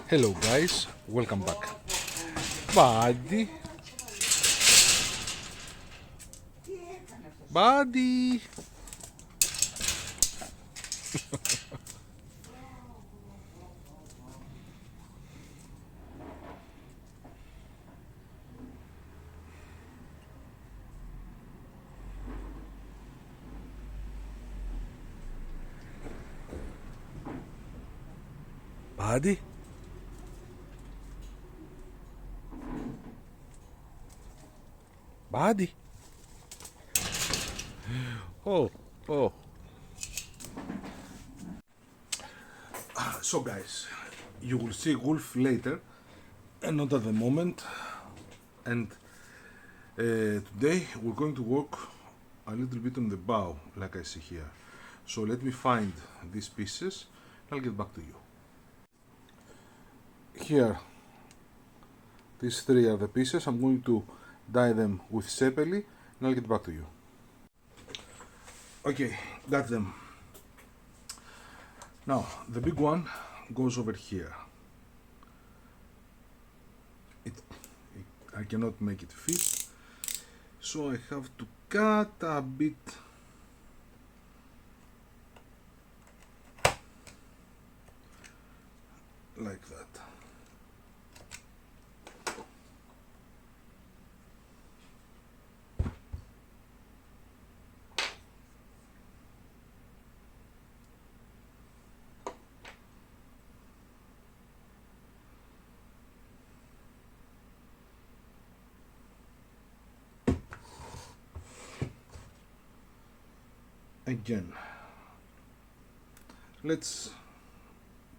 Hello guys, welcome back. Buddy, buddy. Buddy. Buddy. Oh, oh. So guys, you will see Wolf later and not at the moment. And today we're going to work a little bit on the bow, like I see here. So let me find these pieces. I'll get back to you. Here, these three are the pieces. I'm going to dye them with sapelli and I'll get back to you. Okay, got them. Now, the big one goes over here. I cannot make it fit, so I have to cut a bit like that. Again, let's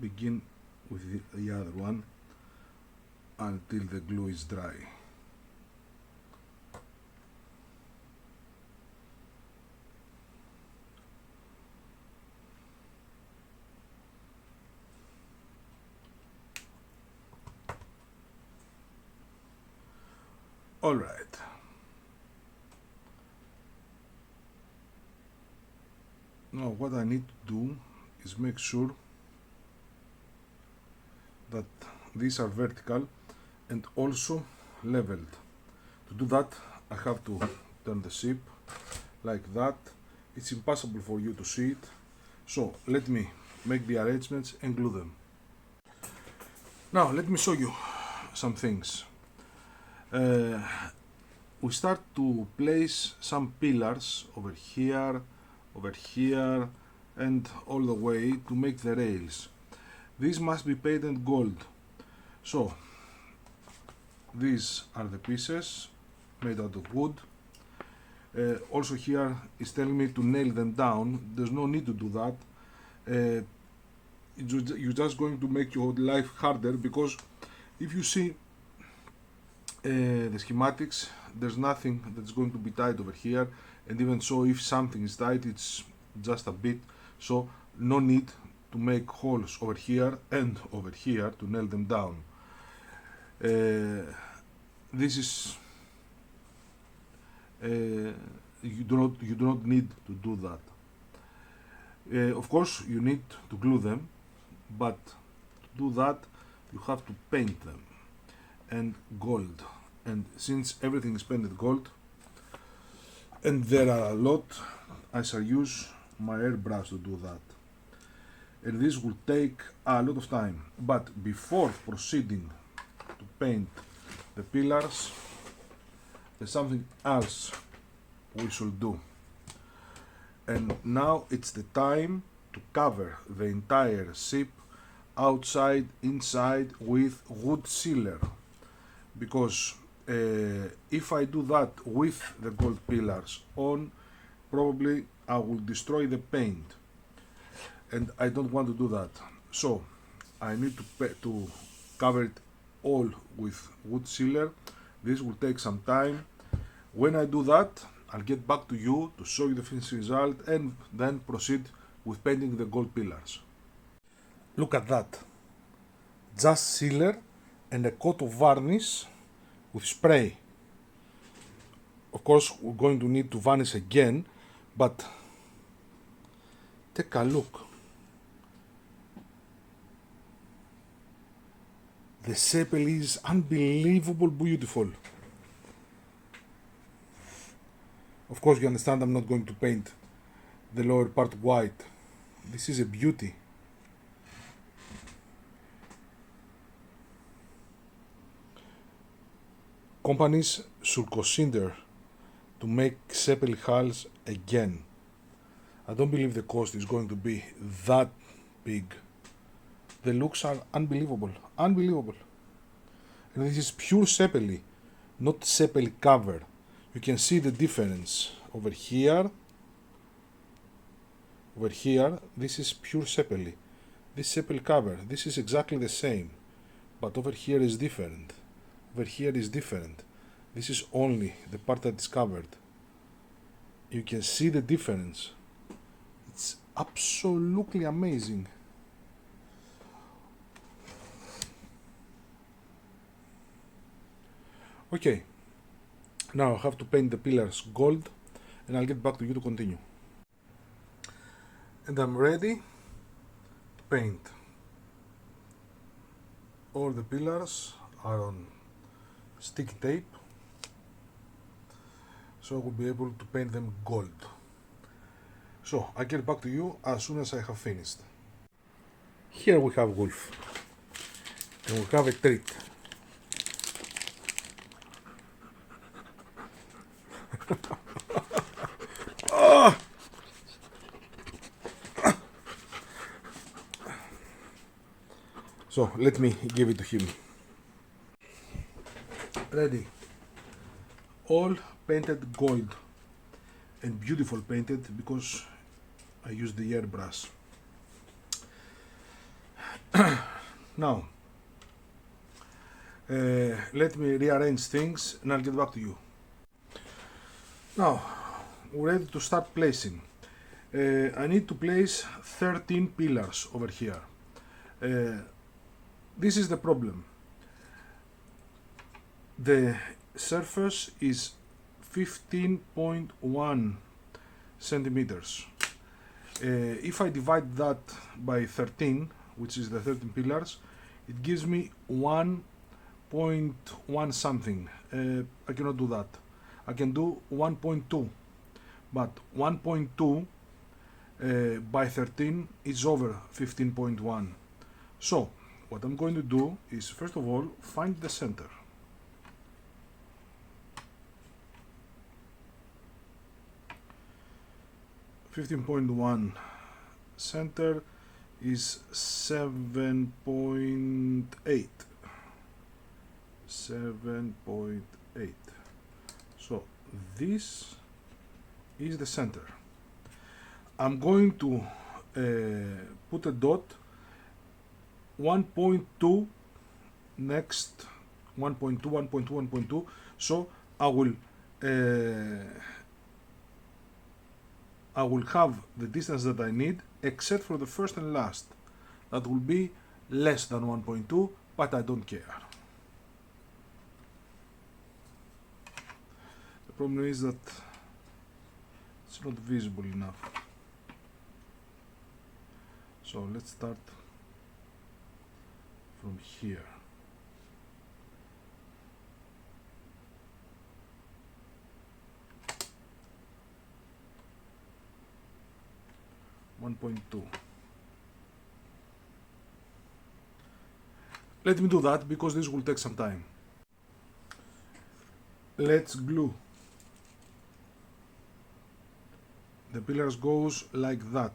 begin with the other one until the glue is dry. All right. Now what I need to do is make sure that these are vertical and also leveled. To do that I have to turn the ship like that. It's impossible for you to see it, so let me make the arrangements and glue them. Now let me show you some things. We start to place some pillars over here, and all the way to make the rails. These must be painted gold. So these are the pieces made out of wood. Also here is telling me to nail them down. There's no need to do that. You're just going to make your life harder, because if you see the schematics, there's nothing that's going to be tied over here, and even so, if something is tied, it's just a bit, so no need to make holes over here and over here to nail them down. This is you do not need to do that. Of course you need to glue them, but to do that you have to paint them, and gold. And since everything is painted gold, and there are a lot, I shall use my airbrush to do that. And this will take a lot of time. But before proceeding to paint the pillars, there's something else we should do. And now it's the time to cover the entire ship, outside, inside, with wood sealer. Because if I do that with the gold pillars on, probably I will destroy the paint, and I don't want to do that. So I need to cover it all with wood sealer. This will take some time. When I do that, I'll get back to you to show you the finished result, and then proceed with painting the gold pillars. Look at that, just sealer and a coat of varnish with spray. Of course we're going to need to varnish again, but take a look. The sapelli is unbelievable beautiful. Of course, you understand I'm not going to paint the lower part white. This is a beauty. Companies should consider to make sapelli hulls again. I don't believe the cost is going to be that big. The looks are unbelievable, unbelievable. And this is pure sapelli, not sapelli cover. You can see the difference over here. Over here, this is pure sapelli. This sapelli cover, this is exactly the same, but over here is different. Over here is different. This is only the part that is covered. You can see the difference. It's absolutely amazing. Okay, now I have to paint the pillars gold and I'll get back to you to continue. And I'm ready to paint. All the pillars are on sticky tape, so I will be able to paint them gold. So I'll get back to you as soon as I have finished. Here we have Wolf, and we have a treat. So let me give it to him. Ready. All painted gold and beautiful painted because I used the airbrush. Now let me rearrange things and I'll get back to you. Now we're ready to start placing. I need to place 13 pillars over here. This is the problem. The surface is 15.1 centimeters. If I divide that by 13, which is the 13 pillars, it gives me 1.1 something. I cannot do that. I can do 1.2, but 1.2 by 13 is over 15.1. So what I'm going to do is, first of all, find the center. (15.1) center is 7.8. 7.8. So this is the center. I'm going to put a dot 1.2 next 1.2, 1.2, 1.2. So I will have the distance that I need, except for the first and last. That will be less than 1.2, but I don't care. The problem is that it's not visible enough. So let's start from here. (1.2). Let me do that because this will take some time. Let's glue. The pillars goes like that.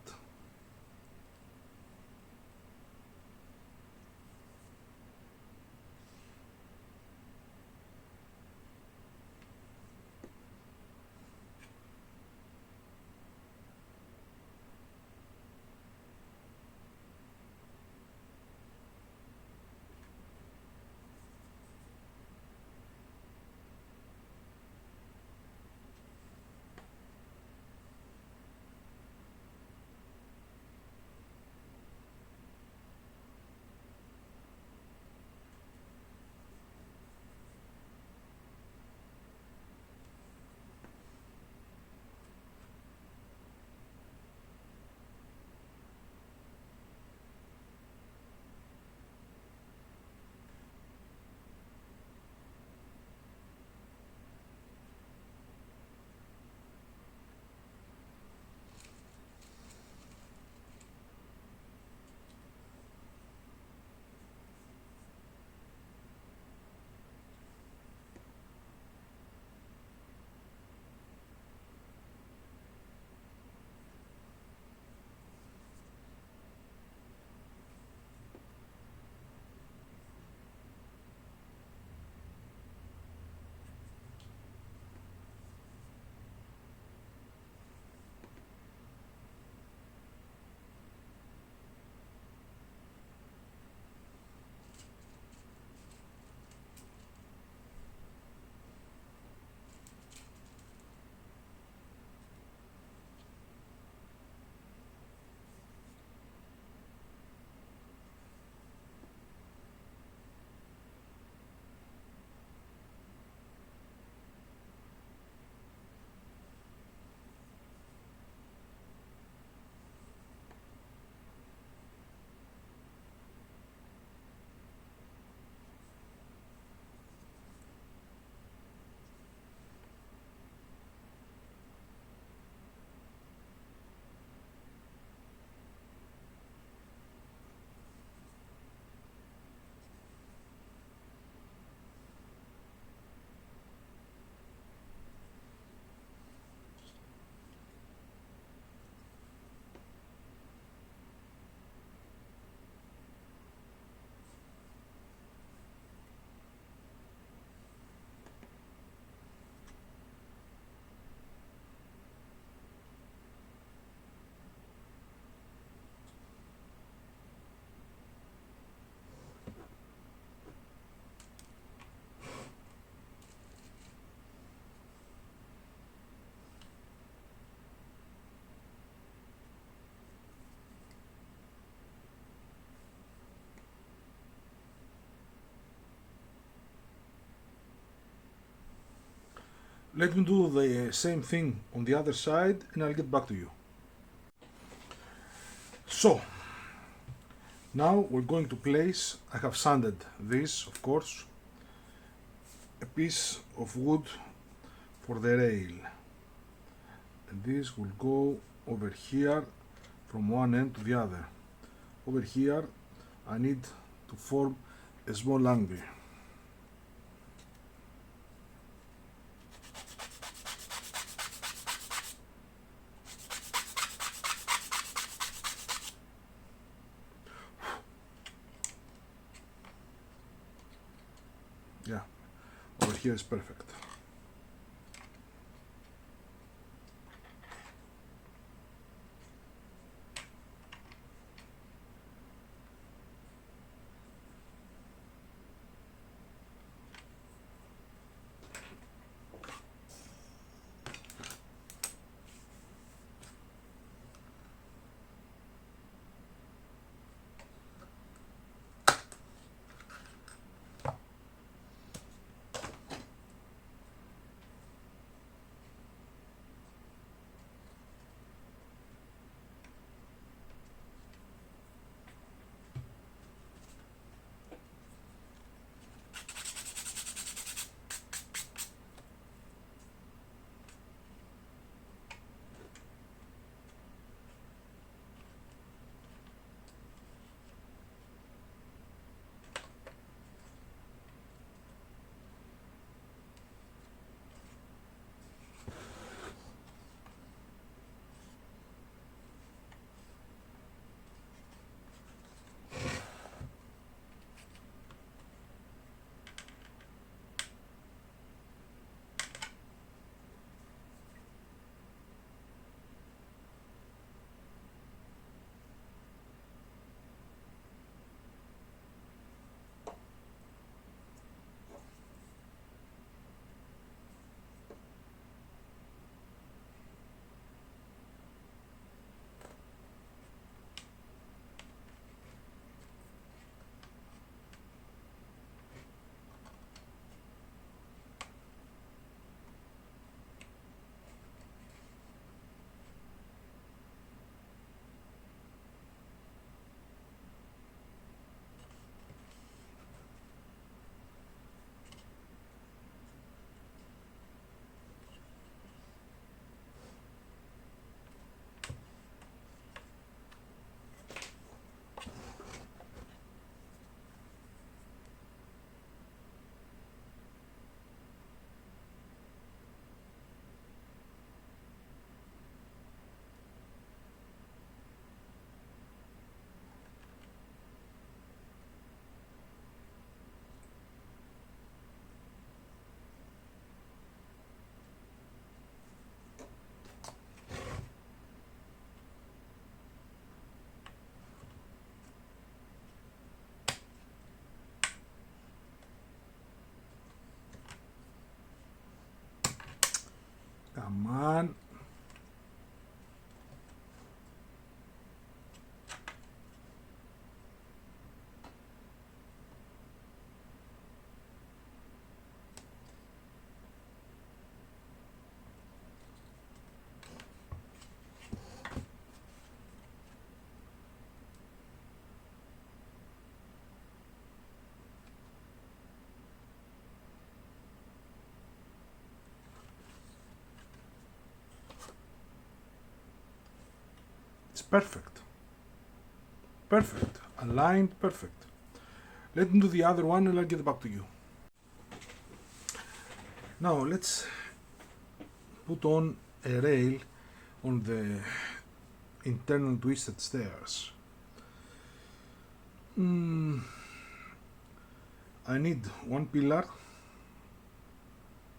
Let me do the same thing on the other side and I'll get back to you. So, now we're going to place, I have sanded this, of course, a piece of wood for the rail. And this will go over here from one end to the other. Over here, I need to form a small angle. Yeah, over here is perfect. Come on. It's perfect. Perfect. Aligned perfect. Let me do the other one and I'll get back to you. Now let's put on a rail on the internal twisted stairs. I need one pillar.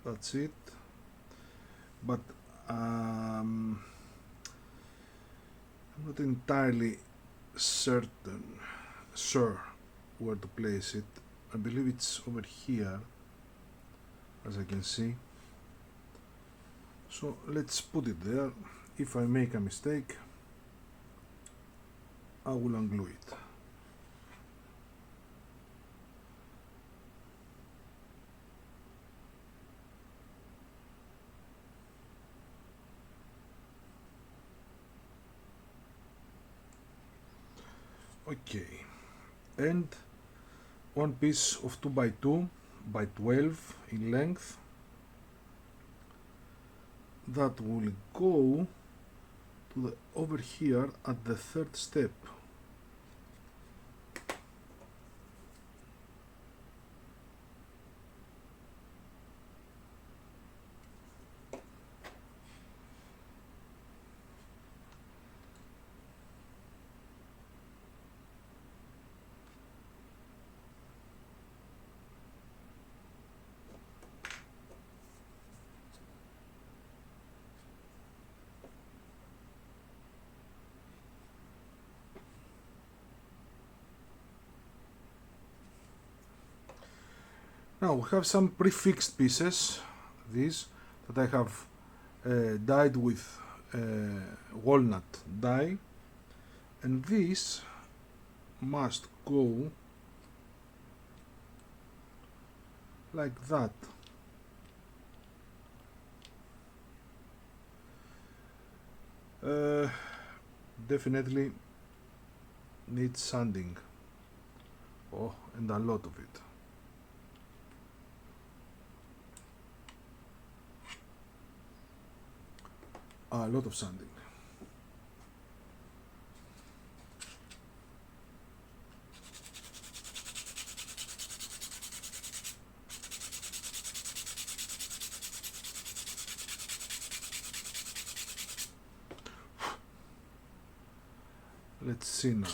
That's it. But I'm not entirely sure where to place it. I believe it's over here, as I can see. So let's put it there. If I make a mistake, I will unglue it. Okay, and one piece of 2 by 2 by 12 in length that will go to the over here at the third step. Now we have some prefixed pieces, these that I have dyed with walnut dye, and this must go like that. Definitely needs sanding. Oh, and a lot of it. A lot of sanding. Let's see now.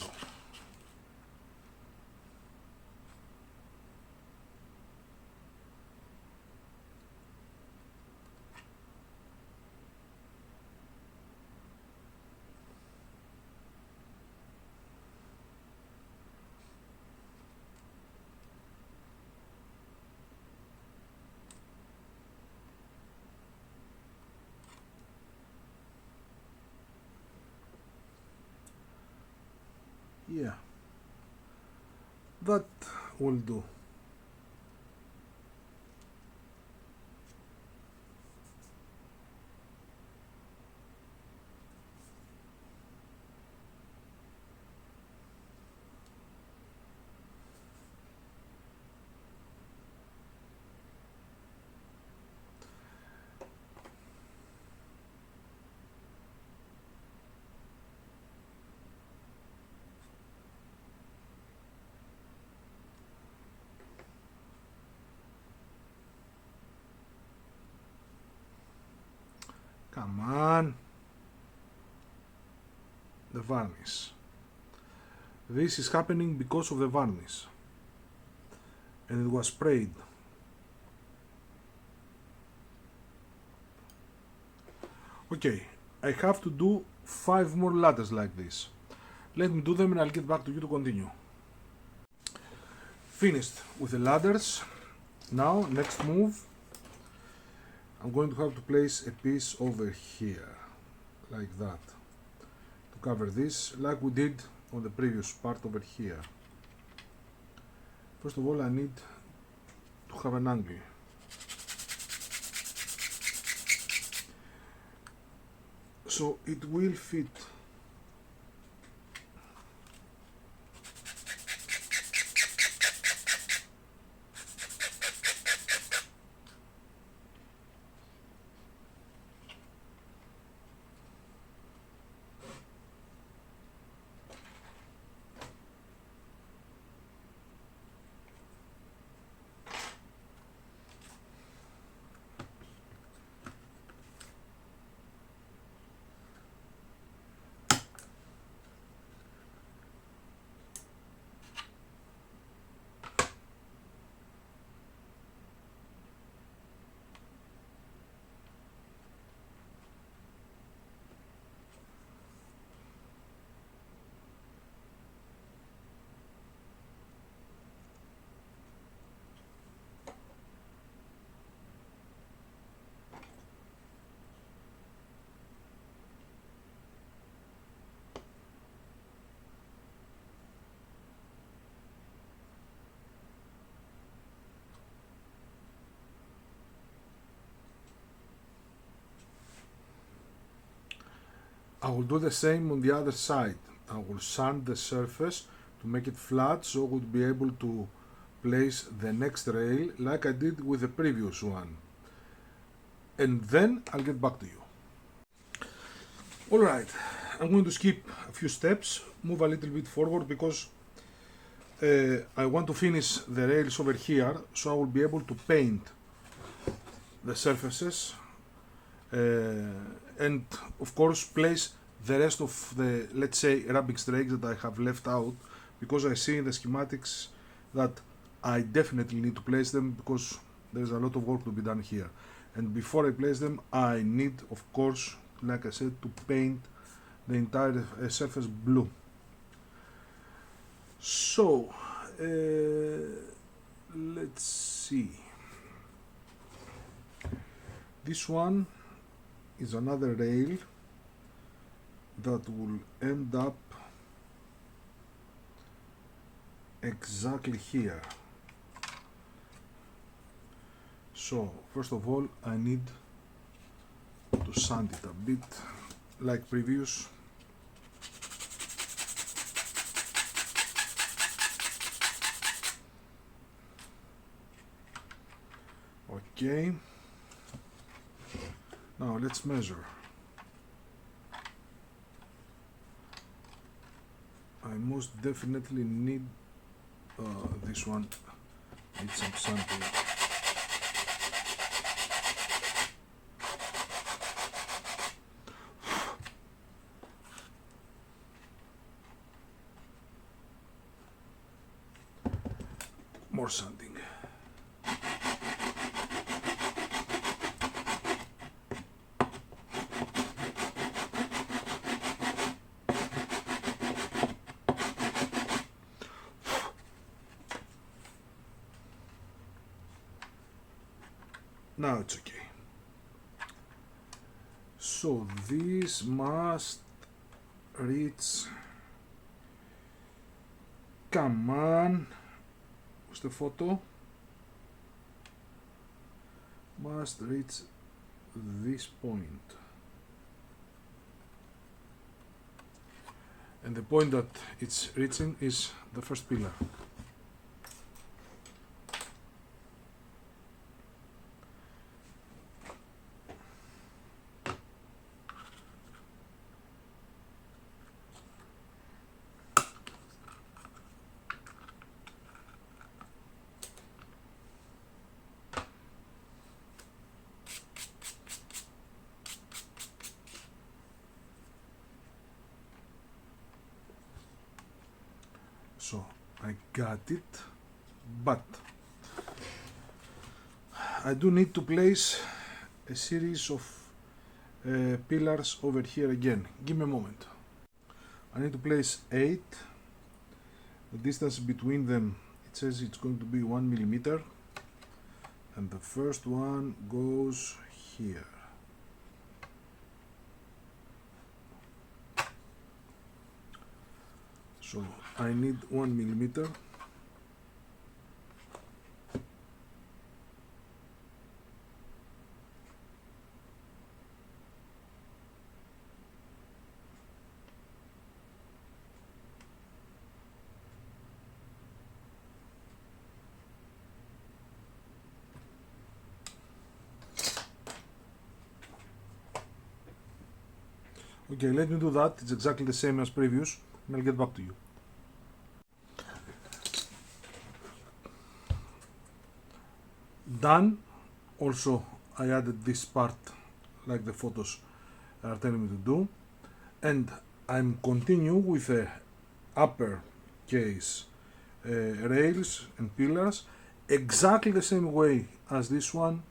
Yeah, that will do. Come on. The varnish. This is happening because of the varnish. And it was sprayed. Okay, I have to do 5 more ladders like this. Let me do them and I'll get back to you to continue. Finished with the ladders. Now, next move, I'm going to have to place a piece over here, like that, to cover this, like we did on the previous part over here. First of all, I need to have an angle. So it will fit. I will do the same on the other side. I will sand the surface to make it flat, so we'll be able to place the next rail like I did with the previous one, and then I'll get back to you. Alright, I'm going to skip a few steps, move a little bit forward because I want to finish the rails over here, so I will be able to paint the surfaces and of course place the rest of the, let's say, rubbing strakes that I have left out, because I see in the schematics that I definitely need to place them because there's a lot of work to be done here. And before I place them, I need, of course, like I said, to paint the entire surface blue. So let's see. This one is another rail that will end up exactly here. So first of all, I need to sand it a bit like previous. Okay, now let's measure. I most definitely need this one, need some sanding. More sanding. Now it's okay. So this must reach, come on, what's the photo? Must reach this point. And the point that it's reaching is the first pillar. So I got it, but I do need to place a series of pillars over here again. Give me a moment. I need to place 8. The distance between them, it says it's going to be 1 millimeter, and the first one goes here. So I need 1 millimeter. Okay, let me do that. It's exactly the same as previous, and I'll get back to you. Done. Also, I added this part like the photos are telling me to do, and I'm continuing with the upper case rails and pillars exactly the same way as this one,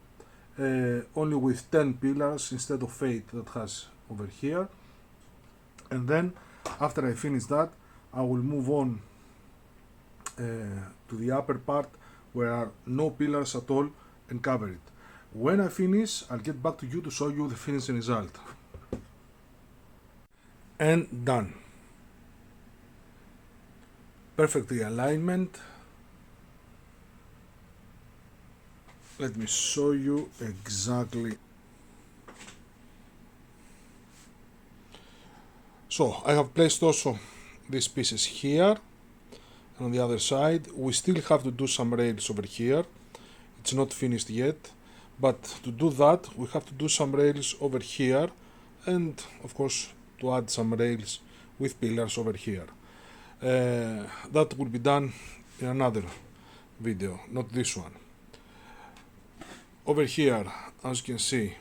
only with 10 pillars instead of 8 that has over here. And then after I finish that, I will move on to the upper part where are no pillars at all and cover it. When I finish, I'll get back to you to show you the finished result. And done. Perfect alignment. Let me show you exactly. So I have placed also these pieces here, And on the other side, we still have to do some rails over here. It's not finished yet, but to do that, we have to do some rails over here, and of course, to add some rails with pillars over here. That will be done in another video, not this one. Over here, as you can see,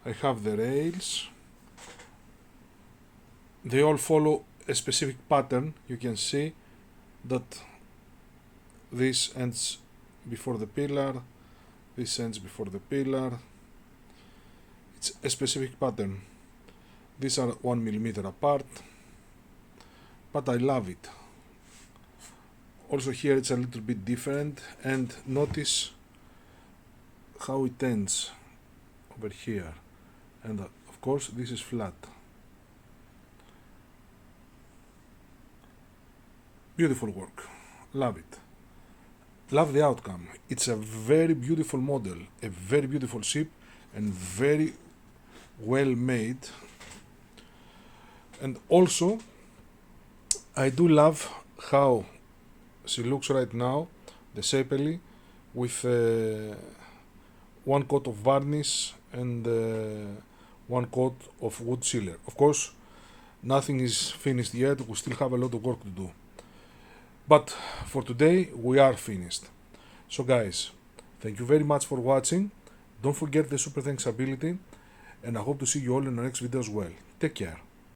I have the rails. They all follow a specific pattern. You can see that this ends before the pillar, this ends before the pillar. It's a specific pattern. These are 1 millimeter apart, but I love it. Also here it's a little bit different, and notice how it ends over here, and of course this is flat. Beautiful work, love it, love the outcome. It's a very beautiful model, a very beautiful ship, and very well made. And also I do love how she looks right now, the sapelli, with one coat of varnish and one coat of wood sealer. Of course, nothing is finished yet, we still have a lot of work to do. But for today, we are finished. So guys, thank you very much for watching. Don't forget the super thanks ability, and I hope to see you all in the next video as well. Take care.